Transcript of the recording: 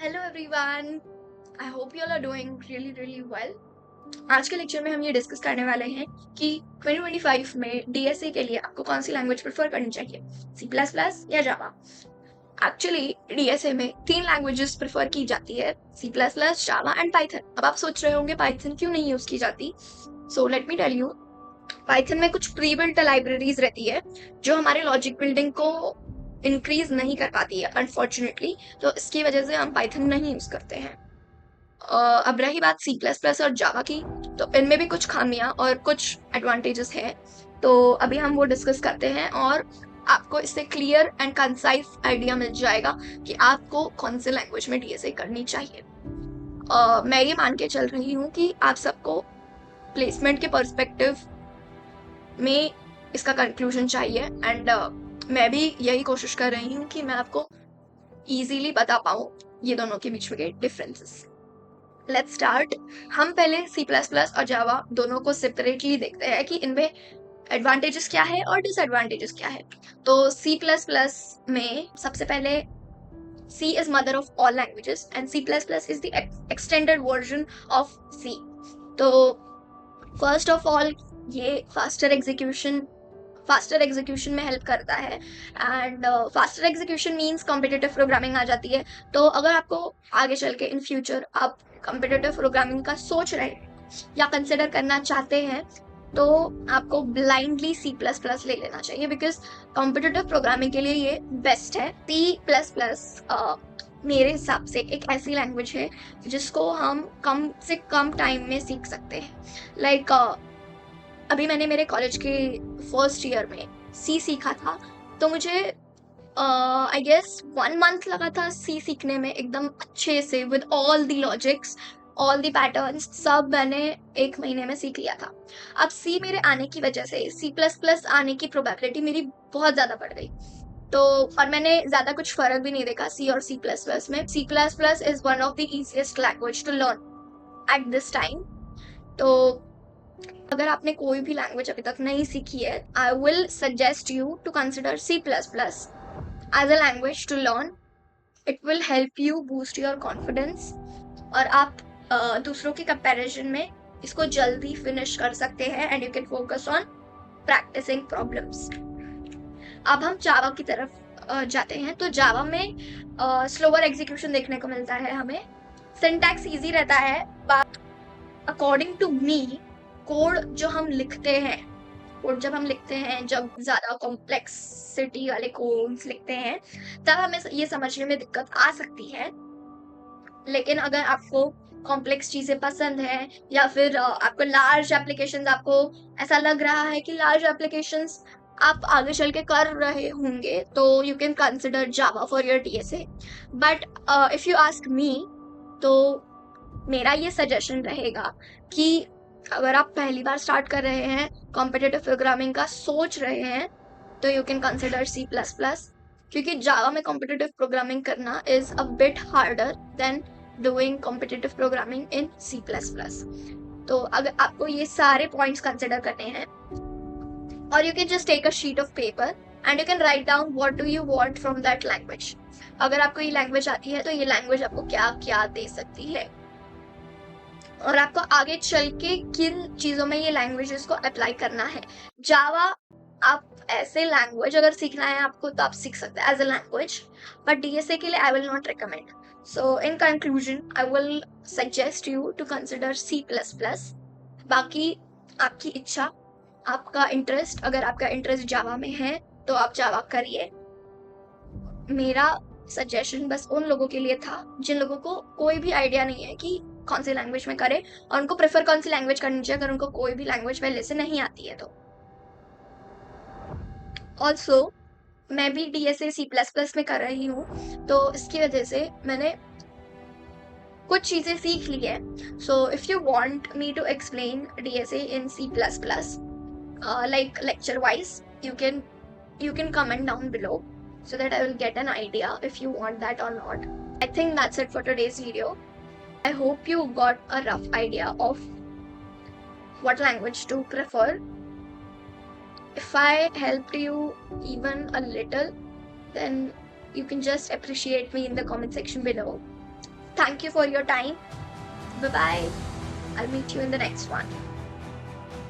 Hello everyone, I hope you all are doing really well. आज के lecture में हम ये डिस्कस करने वाले हैं कि 2025 में डीएसए के लिए आपको कौन सी लैंग्वेज प्रेफर करनी चाहिए, सी प्लस प्लस या जावा। एक्चुअली डीएसए में तीन लैंग्वेजेस प्रेफर की जाती है, C plus plus, Java and Python. अब आप सोच रहे होंगे पाइथन क्यों नहीं यूज की जाती। So let me tell you, Python में कुछ प्री बिल्ट लाइब्रेरीज रहती है जो हमारे लॉजिक बिल्डिंग को इंक्रीज नहीं कर पाती है अनफॉर्चुनेटली। तो इसकी वजह से हम पाइथन नहीं यूज करते हैं। अब रही बात सी प्लस प्लस और जावा की, तो इनमें भी कुछ खामियां और कुछ एडवांटेजेस हैं। तो अभी हम वो डिस्कस करते हैं और आपको इससे क्लियर एंड कंसाइज आइडिया मिल जाएगा कि आपको कौन से लैंग्वेज में डीएसए करनी चाहिए। मैं ये मान के चल रही हूँ कि आप सबको प्लेसमेंट के पर्सपेक्टिव में इसका कंक्लूजन चाहिए एंड मैं भी यही कोशिश कर रही हूँ कि मैं आपको इजीली बता पाऊँ ये दोनों के बीच में के डिफरेंसेस। Let's start. हम पहले सी प्लस प्लस और जावा दोनों को सेपरेटली देखते हैं कि इनमें एडवांटेजेस क्या है और डिसएडवांटेजेस क्या है। तो सी प्लस प्लस में सबसे पहले C is mother of all languages and C plus plus is the extended version of C. तो फर्स्ट ऑफ ऑल ये फास्टर एग्जीक्यूशन में हेल्प करता है and faster execution means competitive programming आ जाती है। तो अगर आपको आगे चल के इन फ्यूचर आप कॉम्पिटिटिव प्रोग्रामिंग का सोच रहे हैं या कंसिडर करना चाहते हैं, तो आपको ब्लाइंडली सी प्लस प्लस ले लेना चाहिए बिकॉज कॉम्पिटिटिव प्रोग्रामिंग के लिए ये बेस्ट है। सी प्लस प्लस मेरे हिसाब से एक ऐसी लैंग्वेज है जिसको हम कम से कम टाइम में सीख सकते हैं। लाइक अभी मैंने मेरे कॉलेज के फर्स्ट ईयर में सी सीखा था, तो मुझे आई गेस 1 मंथ लगा था सी सीखने में एकदम अच्छे से with all the logics, all the patterns, सब मैंने 1 महीने में सीख लिया था। अब सी मेरे आने की वजह से सी प्लस प्लस आने की प्रोबेबिलिटी मेरी बहुत ज़्यादा बढ़ गई। तो और मैंने ज़्यादा कुछ फर्क भी नहीं देखा सी और सी प्लस प्लस में। C plus plus is one of the easiest language to learn at this time. तो अगर आपने कोई भी लैंग्वेज अभी तक नहीं सीखी है, I will suggest you to consider C plus plus as a language to learn. It will help you boost your confidence और आप दूसरों के कंपैरिजन में इसको जल्दी फिनिश कर सकते हैं and you can focus on practicing problems. अब हम जावा की तरफ जाते हैं। तो जावा में स्लोअर एग्जीक्यूशन देखने को मिलता है हमें। सिंटैक्स इजी रहता है, अकॉर्डिंग टू मी कोड जो हम लिखते हैं, कोड जब हम लिखते हैं, जब ज़्यादा कॉम्प्लेक्सिटी वाले कोड्स लिखते हैं, तब हमें ये समझने में दिक्कत आ सकती है। लेकिन अगर आपको कॉम्प्लेक्स चीज़ें पसंद है या फिर आपको लार्ज एप्लीकेशंस, आपको ऐसा लग रहा है कि लार्ज एप्लीकेशंस आप आगे चल के कर रहे होंगे, तो you can consider Java for your DSA. But if you ask me, तो मेरा ये सजेशन रहेगा कि अगर आप पहली बार स्टार्ट कर रहे हैं, कॉम्पिटिटिव प्रोग्रामिंग का सोच रहे हैं, तो you can consider C plus plus, क्योंकि जावा में कॉम्पिटिटिव प्रोग्रामिंग करना is a bit harder than doing competitive programming in C plus plus. तो अगर आपको ये सारे पॉइंट्स कंसिडर करने हैं, और you can just take a sheet of paper and you can write down what do you want from that language. अगर आपको ये लैंग्वेज आती है तो ये लैंग्वेज आपको क्या क्या दे सकती है और आपको आगे चल के किन चीज़ों में ये लैंग्वेजेस को अप्लाई करना है। जावा आप ऐसे लैंग्वेज अगर सीखना है आपको तो आप सीख सकते हैं as a language, but DSA के लिए I will not recommend. So in conclusion I will suggest you to consider C plus plus. बाकी आपकी इच्छा, आपका इंटरेस्ट, अगर आपका इंटरेस्ट जावा में है तो आप जावा करिए। मेरा सजेशन बस उन लोगों के लिए था जिन लोगों को कोई भी आइडिया नहीं है कि कौन सी लैंग्वेज में करें और उनको प्रेफर कौन सी लैंग्वेज करनी चाहिए अगर उनको कोई भी लैंग्वेज पहले से नहीं आती है तो। ऑल्सो मैं भी डीएसए सी प्लस प्लस में कर रही हूँ, तो इसकी वजह से मैंने कुछ चीज़ें सीख ली है। So if you want me to explain DSA in C plus plus like lecture wise, you can comment down below so that I will get an idea if you want that or not. I think that's it for today's video. I hope you got a rough idea of what language to prefer. If I helped you even a little, then you can just appreciate me in the comment section below. Thank you for your time. Bye bye. I'll meet you in the next one.